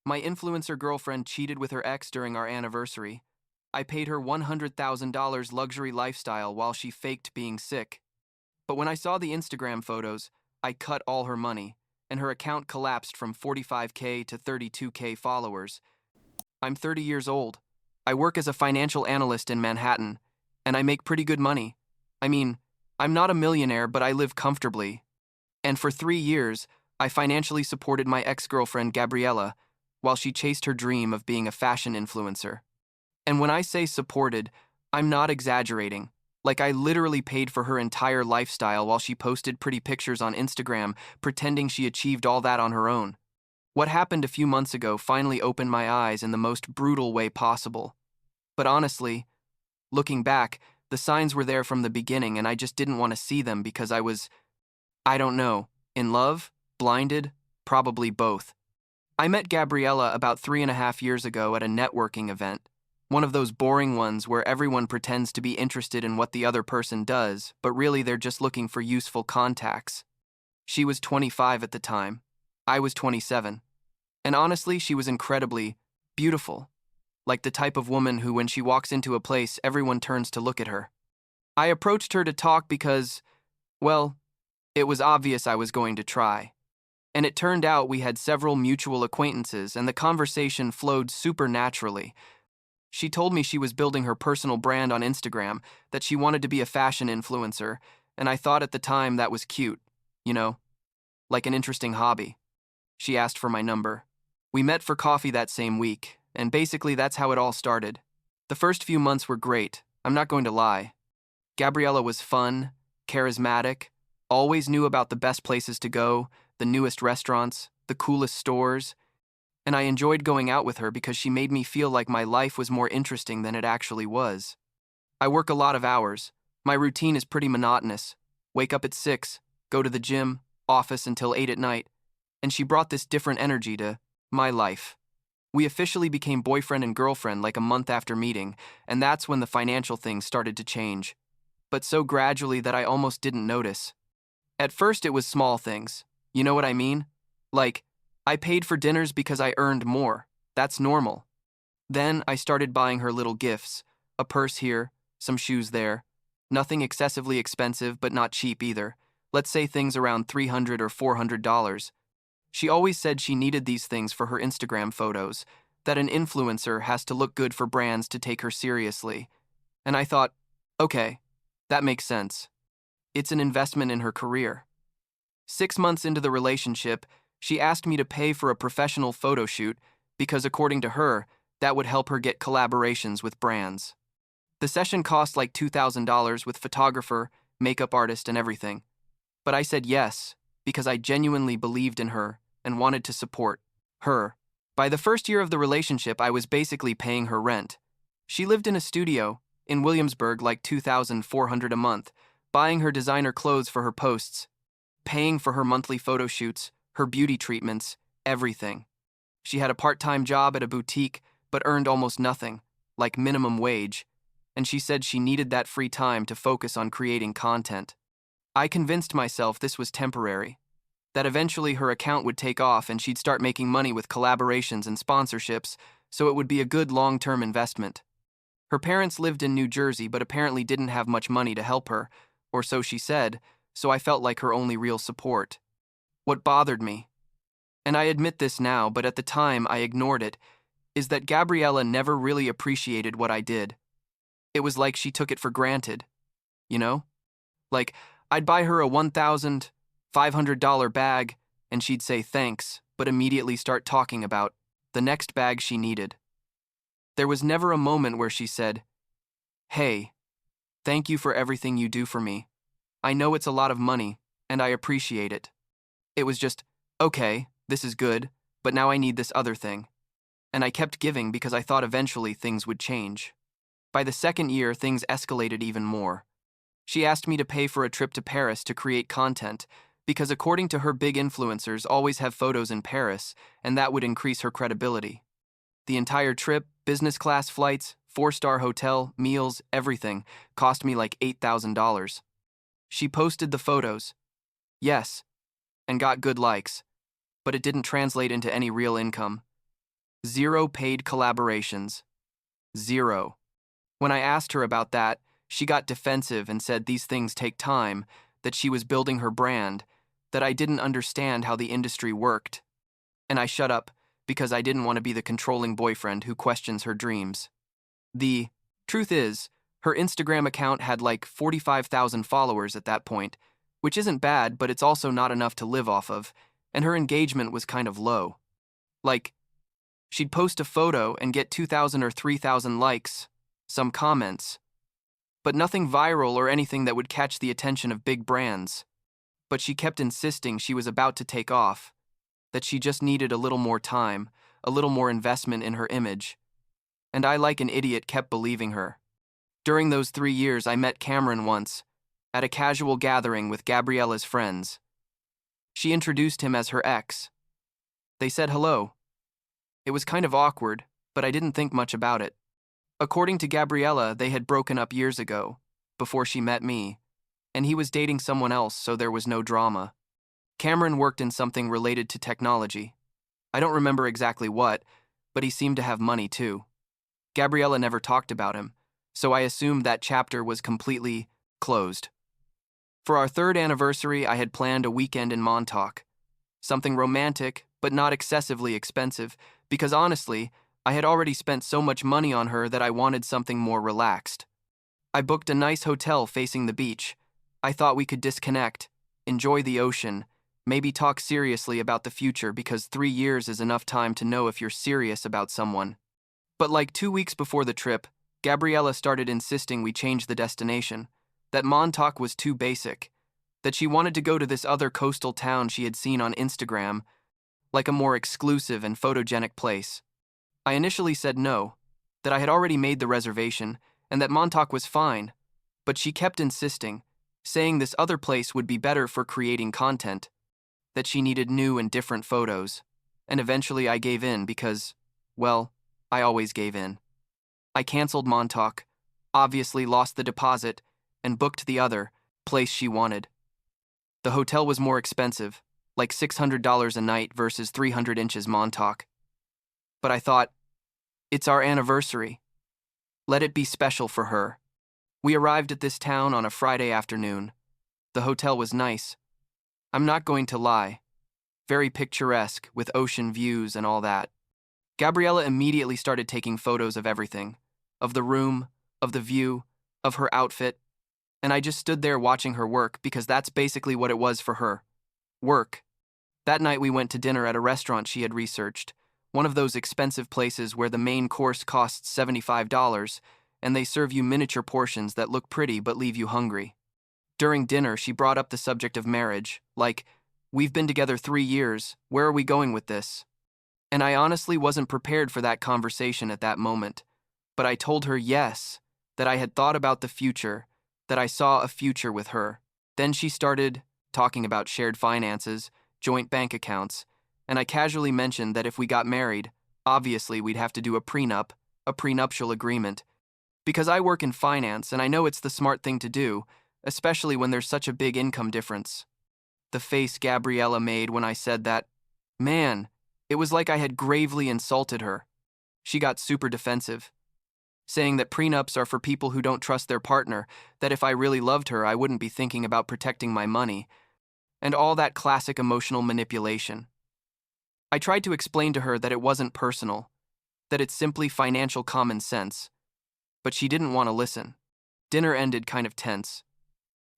My influencer girlfriend cheated with her ex during our anniversary. I paid her $100,000 luxury lifestyle while she faked being sick. But when I saw the Instagram photos, I cut all her money, and her account collapsed from 45K to 32K followers. I'm 30 years old. I work as a financial analyst in Manhattan, and I make pretty good money. I mean, I'm not a millionaire, but I live comfortably. And for 3 years, I financially supported my ex-girlfriend Gabriella while she chased her dream of being a fashion influencer. And when I say supported, I'm not exaggerating. Like, I literally paid for her entire lifestyle while she posted pretty pictures on Instagram, pretending she achieved all that on her own. What happened a few months ago finally opened my eyes in the most brutal way possible. But honestly, looking back, the signs were there from the beginning and I just didn't want to see them because I don't know, in love, blinded, probably both. I met Gabriella about 3.5 years ago at a networking event. One of those boring ones where everyone pretends to be interested in what the other person does, but really they're just looking for useful contacts. She was 25 at the time. I was 27. And honestly, she was incredibly beautiful. Like the type of woman who, when she walks into a place, everyone turns to look at her. I approached her to talk because, well, it was obvious I was going to try. And it turned out we had several mutual acquaintances and the conversation flowed super naturally. She told me she was building her personal brand on Instagram, that she wanted to be a fashion influencer, and I thought at the time that was cute, you know, like an interesting hobby. She asked for my number. We met for coffee that same week, and basically that's how it all started. The first few months were great, I'm not going to lie. Gabriella was fun, charismatic, always knew about the best places to go, the newest restaurants, the coolest stores, and I enjoyed going out with her because she made me feel like my life was more interesting than it actually was. I work a lot of hours. My routine is pretty monotonous. Wake up at 6, go to the gym, office until 8 at night, and she brought this different energy to my life. We officially became boyfriend and girlfriend like a month after meeting, and that's when the financial things started to change. But so gradually that I almost didn't notice. At first it was small things. You know what I mean? Like, I paid for dinners because I earned more. That's normal. Then I started buying her little gifts, a purse here, some shoes there. Nothing excessively expensive, but not cheap either. Let's say things around $300 or $400. She always said she needed these things for her Instagram photos, that an influencer has to look good for brands to take her seriously. And I thought, okay, that makes sense. It's an investment in her career. 6 months into the relationship, she asked me to pay for a professional photo shoot because, according to her, that would help her get collaborations with brands. The session cost like $2,000 with photographer, makeup artist, and everything. But I said yes because I genuinely believed in her and wanted to support her. By the first year of the relationship, I was basically paying her rent. She lived in a studio in Williamsburg, like $2,400 a month, buying her designer clothes for her posts, paying for her monthly photo shoots, her beauty treatments, everything. She had a part-time job at a boutique, but earned almost nothing, like minimum wage, and she said she needed that free time to focus on creating content. I convinced myself this was temporary, that eventually her account would take off and she'd start making money with collaborations and sponsorships, so it would be a good long-term investment. Her parents lived in New Jersey but apparently didn't have much money to help her, or so she said, so I felt like her only real support. What bothered me, and I admit this now, but at the time I ignored it, is that Gabriella never really appreciated what I did. It was like she took it for granted, you know? Like, I'd buy her a $1,500 bag, and she'd say thanks, but immediately start talking about the next bag she needed. There was never a moment where she said, "Hey, thank you for everything you do for me. I know it's a lot of money, and I appreciate it." It was just, "Okay, this is good, but now I need this other thing." And I kept giving because I thought eventually things would change. By the second year, things escalated even more. She asked me to pay for a trip to Paris to create content, because according to her, big influencers always have photos in Paris, and that would increase her credibility. The entire trip, business class flights, 4-star hotel, meals, everything, cost me like $8,000. She posted the photos, yes, and got good likes, but it didn't translate into any real income. Zero paid collaborations. Zero. When I asked her about that, she got defensive and said these things take time, that she was building her brand, that I didn't understand how the industry worked. And I shut up because I didn't want to be the controlling boyfriend who questions her dreams. The truth is, her Instagram account had like 45,000 followers at that point, which isn't bad, but it's also not enough to live off of, and her engagement was kind of low. Like, she'd post a photo and get 2,000 or 3,000 likes, some comments, but nothing viral or anything that would catch the attention of big brands. But she kept insisting she was about to take off, that she just needed a little more time, a little more investment in her image. And I, like an idiot, kept believing her. During those 3 years, I met Cameron once, at a casual gathering with Gabriella's friends. She introduced him as her ex. They said hello. It was kind of awkward, but I didn't think much about it. According to Gabriella, they had broken up years ago, before she met me, and he was dating someone else, so there was no drama. Cameron worked in something related to technology. I don't remember exactly what, but he seemed to have money too. Gabriella never talked about him, so I assumed that chapter was completely closed. For our 3rd anniversary, I had planned a weekend in Montauk. Something romantic, but not excessively expensive, because honestly, I had already spent so much money on her that I wanted something more relaxed. I booked a nice hotel facing the beach. I thought we could disconnect, enjoy the ocean, maybe talk seriously about the future, because 3 years is enough time to know if you're serious about someone. But like 2 weeks before the trip, Gabriella started insisting we change the destination, that Montauk was too basic, that she wanted to go to this other coastal town she had seen on Instagram, like a more exclusive and photogenic place. I initially said no, that I had already made the reservation, and that Montauk was fine, but she kept insisting, saying this other place would be better for creating content, that she needed new and different photos, and eventually I gave in because, well, I always gave in. I canceled Montauk, obviously lost the deposit, and booked the other place she wanted. The hotel was more expensive, like $600 a night versus 300 inches Montauk. But I thought, it's our anniversary. Let it be special for her. We arrived at this town on a Friday afternoon. The hotel was nice. I'm not going to lie. Very picturesque, with ocean views and all that. Gabriella immediately started taking photos of everything, of the room, of the view, of her outfit, and I just stood there watching her work because that's basically what it was for her. Work. That night we went to dinner at a restaurant she had researched, one of those expensive places where the main course costs $75, and they serve you miniature portions that look pretty but leave you hungry. During dinner, she brought up the subject of marriage, like, we've been together 3 years, where are we going with this? And I honestly wasn't prepared for that conversation at that moment, but I told her yes, that I had thought about the future, that I saw a future with her. Then she started talking about shared finances, joint bank accounts, and I casually mentioned that if we got married, obviously we'd have to do a prenup, a prenuptial agreement, because I work in finance and I know it's the smart thing to do, especially when there's such a big income difference. The face Gabriella made when I said that, man, it was like I had gravely insulted her. She got super defensive, saying that prenups are for people who don't trust their partner, that if I really loved her, I wouldn't be thinking about protecting my money, and all that classic emotional manipulation. I tried to explain to her that it wasn't personal, that it's simply financial common sense, but she didn't want to listen. Dinner ended kind of tense.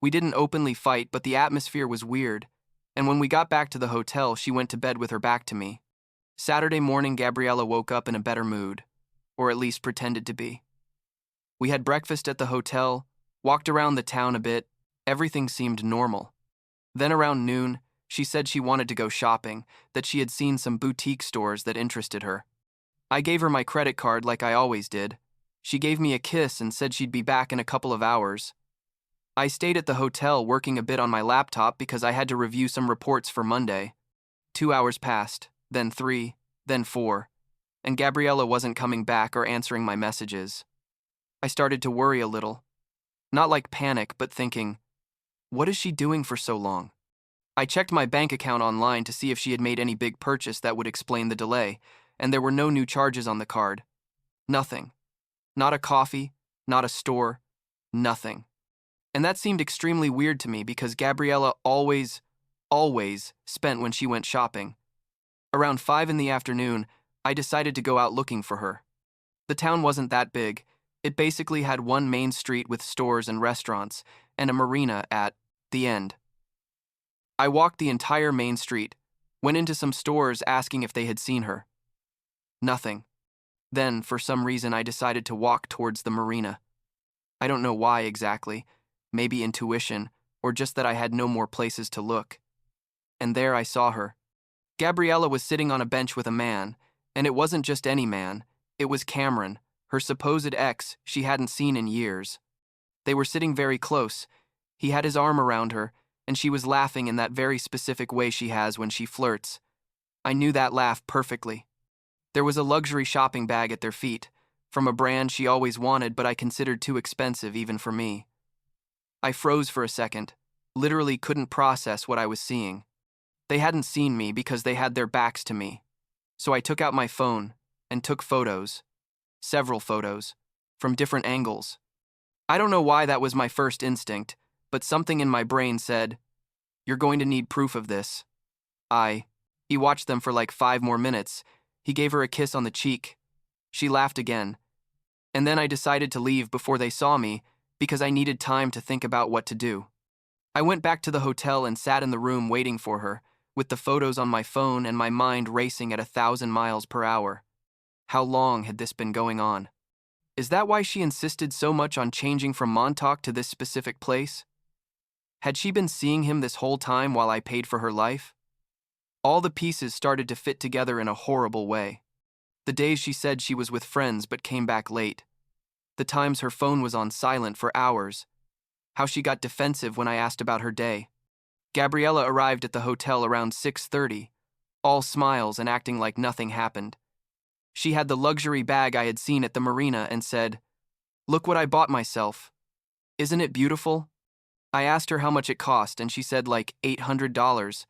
We didn't openly fight, but the atmosphere was weird, and when we got back to the hotel, she went to bed with her back to me. Saturday morning, Gabriella woke up in a better mood, or at least pretended to be. We had breakfast at the hotel, walked around the town a bit, everything seemed normal. Then around noon, she said she wanted to go shopping, that she had seen some boutique stores that interested her. I gave her my credit card like I always did. She gave me a kiss and said she'd be back in a couple of hours. I stayed at the hotel working a bit on my laptop because I had to review some reports for Monday. 2 hours passed, then 3, then 4, and Gabriella wasn't coming back or answering my messages. I started to worry a little. Not like panic, but thinking, what is she doing for so long? I checked my bank account online to see if she had made any big purchase that would explain the delay, and there were no new charges on the card. Nothing. Not a coffee, not a store, nothing. And that seemed extremely weird to me because Gabriella always spent when she went shopping. Around 5 in the afternoon, I decided to go out looking for her. The town wasn't that big. It basically had one main street with stores and restaurants, and a marina at the end. I walked the entire main street, went into some stores asking if they had seen her. Nothing. Then, for some reason, I decided to walk towards the marina. I don't know why exactly, maybe intuition, or just that I had no more places to look. And there I saw her. Gabriella was sitting on a bench with a man, and it wasn't just any man, it was Cameron, her supposed ex she hadn't seen in years. They were sitting very close. He had his arm around her, and she was laughing in that very specific way she has when she flirts. I knew that laugh perfectly. There was a luxury shopping bag at their feet, from a brand she always wanted but I considered too expensive even for me. I froze for a second, literally couldn't process what I was seeing. They hadn't seen me because they had their backs to me. So I took out my phone and took photos, several photos, from different angles. I don't know why that was my first instinct, but something in my brain said, "You're going to need proof of this." He watched them for like 5 more minutes. He gave her a kiss on the cheek. She laughed again. And then I decided to leave before they saw me because I needed time to think about what to do. I went back to the hotel and sat in the room waiting for her, with the photos on my phone and my mind racing at 1,000 miles per hour. How long had this been going on? Is that why she insisted so much on changing from Montauk to this specific place? Had she been seeing him this whole time while I paid for her life? All the pieces started to fit together in a horrible way. The days she said she was with friends but came back late. The times her phone was on silent for hours. How she got defensive when I asked about her day. Gabriella arrived at the hotel around 6:30, all smiles and acting like nothing happened. She had the luxury bag I had seen at the marina and said, "Look what I bought myself. Isn't it beautiful?" I asked her how much it cost and she said like $800,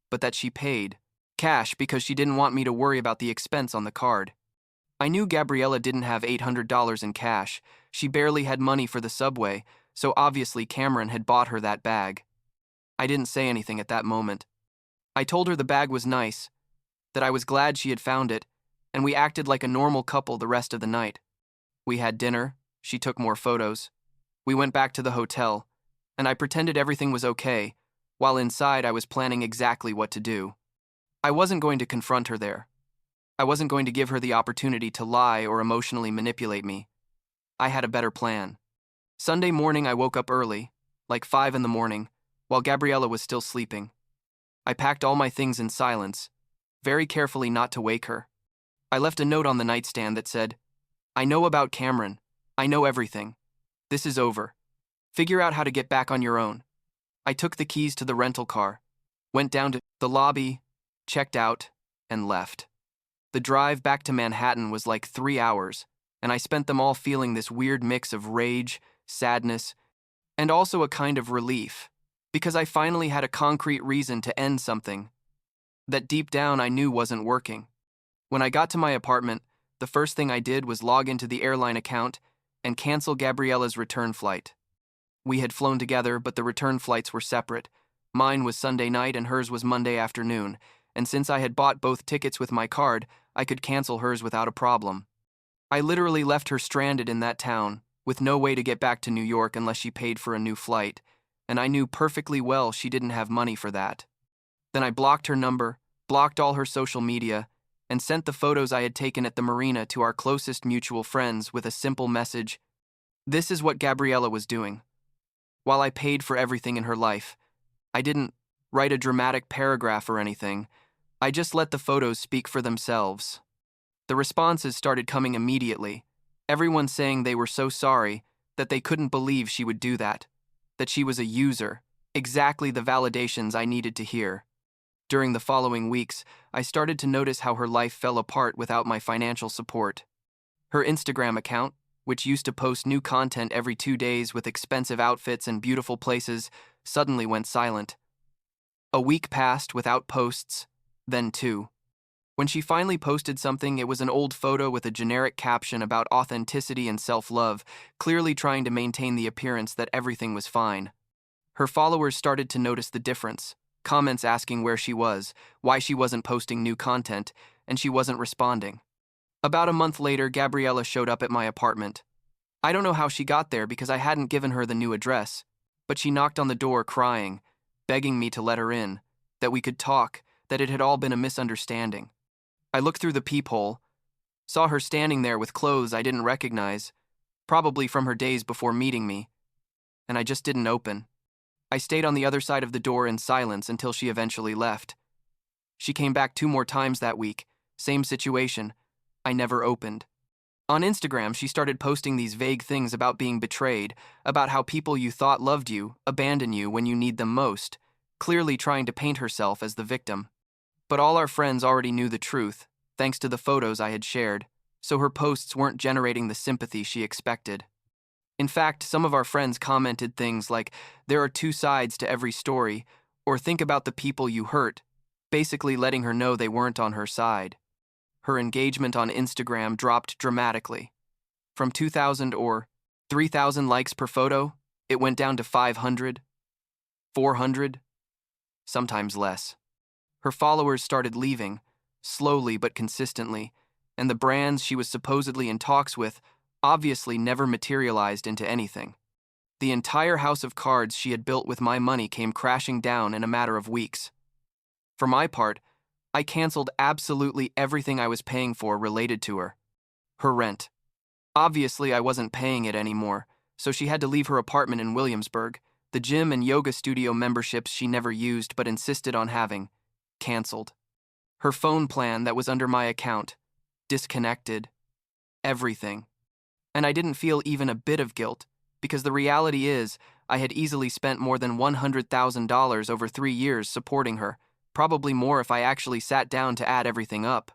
but that she paid cash because she didn't want me to worry about the expense on the card. I knew Gabriella didn't have $800 in cash. She barely had money for the subway, so obviously Cameron had bought her that bag. I didn't say anything at that moment. I told her the bag was nice, that I was glad she had found it, and we acted like a normal couple the rest of the night. We had dinner, she took more photos. We went back to the hotel, and I pretended everything was okay, while inside I was planning exactly what to do. I wasn't going to confront her there. I wasn't going to give her the opportunity to lie or emotionally manipulate me. I had a better plan. Sunday morning I woke up early, like 5 in the morning, while Gabriella was still sleeping. I packed all my things in silence, very carefully not to wake her. I left a note on the nightstand that said, "I know about Cameron. I know everything. This is over. Figure out how to get back on your own." I took the keys to the rental car, went down to the lobby, checked out, and left. The drive back to Manhattan was like 3 hours, and I spent them all feeling this weird mix of rage, sadness, and also a kind of relief, because I finally had a concrete reason to end something that deep down I knew wasn't working. When I got to my apartment, the first thing I did was log into the airline account and cancel Gabriella's return flight. We had flown together, but the return flights were separate. Mine was Sunday night and hers was Monday afternoon, and since I had bought both tickets with my card, I could cancel hers without a problem. I literally left her stranded in that town, with no way to get back to New York unless she paid for a new flight, and I knew perfectly well she didn't have money for that. Then I blocked her number, blocked all her social media, and sent the photos I had taken at the marina to our closest mutual friends with a simple message. This is what Gabriella was doing. While I paid for everything in her life, I didn't write a dramatic paragraph or anything. I just let the photos speak for themselves. The responses started coming immediately, everyone saying they were so sorry, that they couldn't believe she would do that she was a user, exactly the validations I needed to hear. During the following weeks, I started to notice how her life fell apart without my financial support. Her Instagram account, which used to post new content every 2 days with expensive outfits and beautiful places, suddenly went silent. A week passed without posts, then 2. When she finally posted something, it was an old photo with a generic caption about authenticity and self-love, clearly trying to maintain the appearance that everything was fine. Her followers started to notice the difference, comments asking where she was, why she wasn't posting new content, and she wasn't responding. About a month later, Gabriella showed up at my apartment. I don't know how she got there because I hadn't given her the new address, but she knocked on the door crying, begging me to let her in, that we could talk, that it had all been a misunderstanding. I looked through the peephole, saw her standing there with clothes I didn't recognize, probably from her days before meeting me, and I just didn't open. I stayed on the other side of the door in silence until she eventually left. She came back 2 more times that week, same situation. I never opened. On Instagram, she started posting these vague things about being betrayed, about how people you thought loved you abandon you when you need them most, clearly trying to paint herself as the victim. But all our friends already knew the truth, thanks to the photos I had shared, so her posts weren't generating the sympathy she expected. In fact, some of our friends commented things like, "There are 2 sides to every story," or "Think about the people you hurt," basically letting her know they weren't on her side. Her engagement on Instagram dropped dramatically. From 2,000 or 3,000 likes per photo, it went down to 500, 400, sometimes less. Her followers started leaving, slowly but consistently, and the brands she was supposedly in talks with obviously never materialized into anything. The entire house of cards she had built with my money came crashing down in a matter of weeks. For my part, I canceled absolutely everything I was paying for related to her. Her rent. Obviously, I wasn't paying it anymore, so she had to leave her apartment in Williamsburg. The gym and yoga studio memberships she never used but insisted on having, canceled. Her phone plan that was under my account, disconnected. Everything. And I didn't feel even a bit of guilt, because the reality is, I had easily spent more than $100,000 over 3 years supporting her, probably more if I actually sat down to add everything up.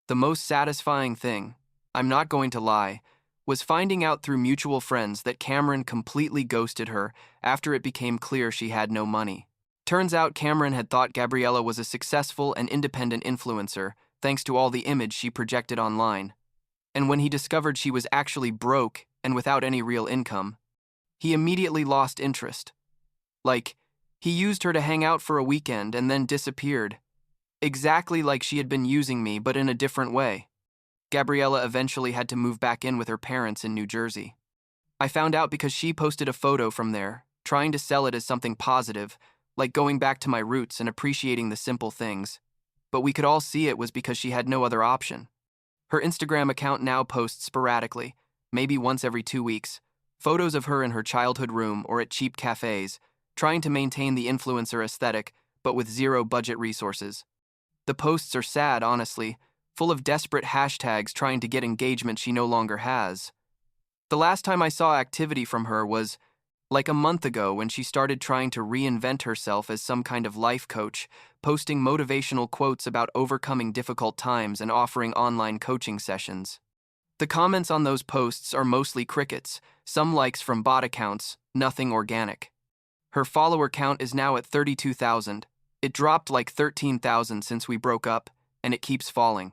The most satisfying thing, I'm not going to lie, was finding out through mutual friends that Cameron completely ghosted her after it became clear she had no money. Turns out Cameron had thought Gabriella was a successful and independent influencer, thanks to all the image she projected online. And when he discovered she was actually broke and without any real income, he immediately lost interest. Like, he used her to hang out for a weekend and then disappeared. Exactly like she had been using me, but in a different way. Gabriella eventually had to move back in with her parents in New Jersey. I found out because she posted a photo from there, trying to sell it as something positive, like going back to my roots and appreciating the simple things. But we could all see it was because she had no other option. Her Instagram account now posts sporadically, maybe once every 2 weeks, photos of her in her childhood room or at cheap cafes, trying to maintain the influencer aesthetic, but with zero budget resources. The posts are sad, honestly, full of desperate hashtags trying to get engagement she no longer has. The last time I saw activity from her was like a month ago when she started trying to reinvent herself as some kind of life coach, posting motivational quotes about overcoming difficult times and offering online coaching sessions. The comments on those posts are mostly crickets, some likes from bot accounts, nothing organic. Her follower count is now at 32,000. It dropped like 13,000 since we broke up, and it keeps falling.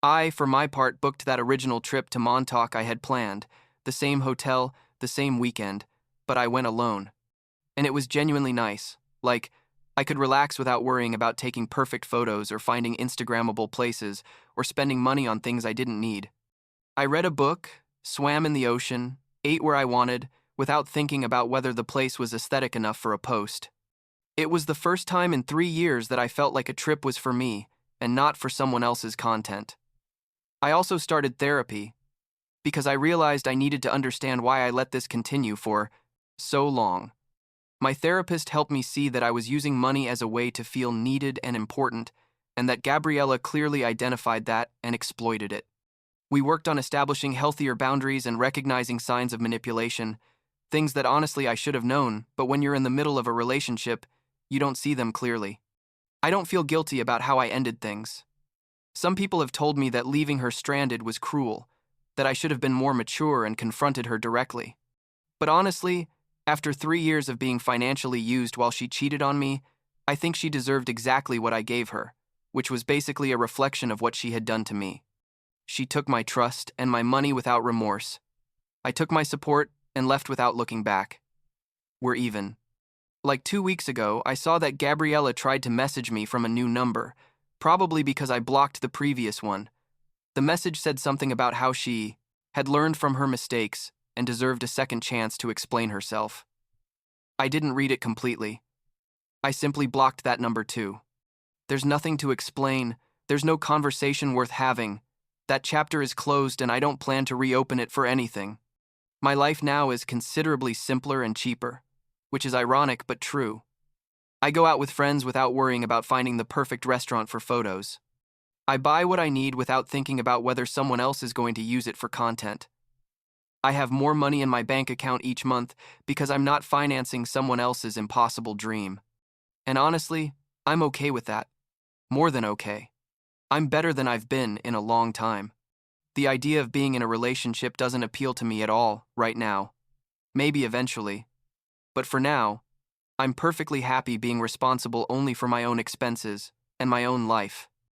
I, for my part, booked that original trip to Montauk I had planned, the same hotel, the same weekend, but I went alone. And it was genuinely nice. Like, I could relax without worrying about taking perfect photos or finding Instagrammable places or spending money on things I didn't need. I read a book, swam in the ocean, ate where I wanted, without thinking about whether the place was aesthetic enough for a post. It was the first time in 3 years that I felt like a trip was for me and not for someone else's content. I also started therapy because I realized I needed to understand why I let this continue for so long. My therapist helped me see that I was using money as a way to feel needed and important, and that Gabriella clearly identified that and exploited it. We worked on establishing healthier boundaries and recognizing signs of manipulation, things that honestly I should have known, but when you're in the middle of a relationship, you don't see them clearly. I don't feel guilty about how I ended things. Some people have told me that leaving her stranded was cruel, that I should have been more mature and confronted her directly. But honestly, after 3 years of being financially used while she cheated on me, I think she deserved exactly what I gave her. which was basically a reflection of what she had done to me. She took my trust and my money without remorse. I took my support and left without looking back. We're even. Like 2 weeks ago, I saw that Gabriella tried to message me from a new number, probably because I blocked the previous one. The message said something about how she had learned from her mistakes and deserved a second chance to explain herself. I didn't read it completely. I simply blocked that number too. There's nothing to explain. There's no conversation worth having. That chapter is closed and I don't plan to reopen it for anything. My life now is considerably simpler and cheaper, which is ironic but true. I go out with friends without worrying about finding the perfect restaurant for photos. I buy what I need without thinking about whether someone else is going to use it for content. I have more money in my bank account each month because I'm not financing someone else's impossible dream. And honestly, I'm okay with that. More than okay. I'm better than I've been in a long time. The idea of being in a relationship doesn't appeal to me at all right now. Maybe eventually. But for now, I'm perfectly happy being responsible only for my own expenses and my own life.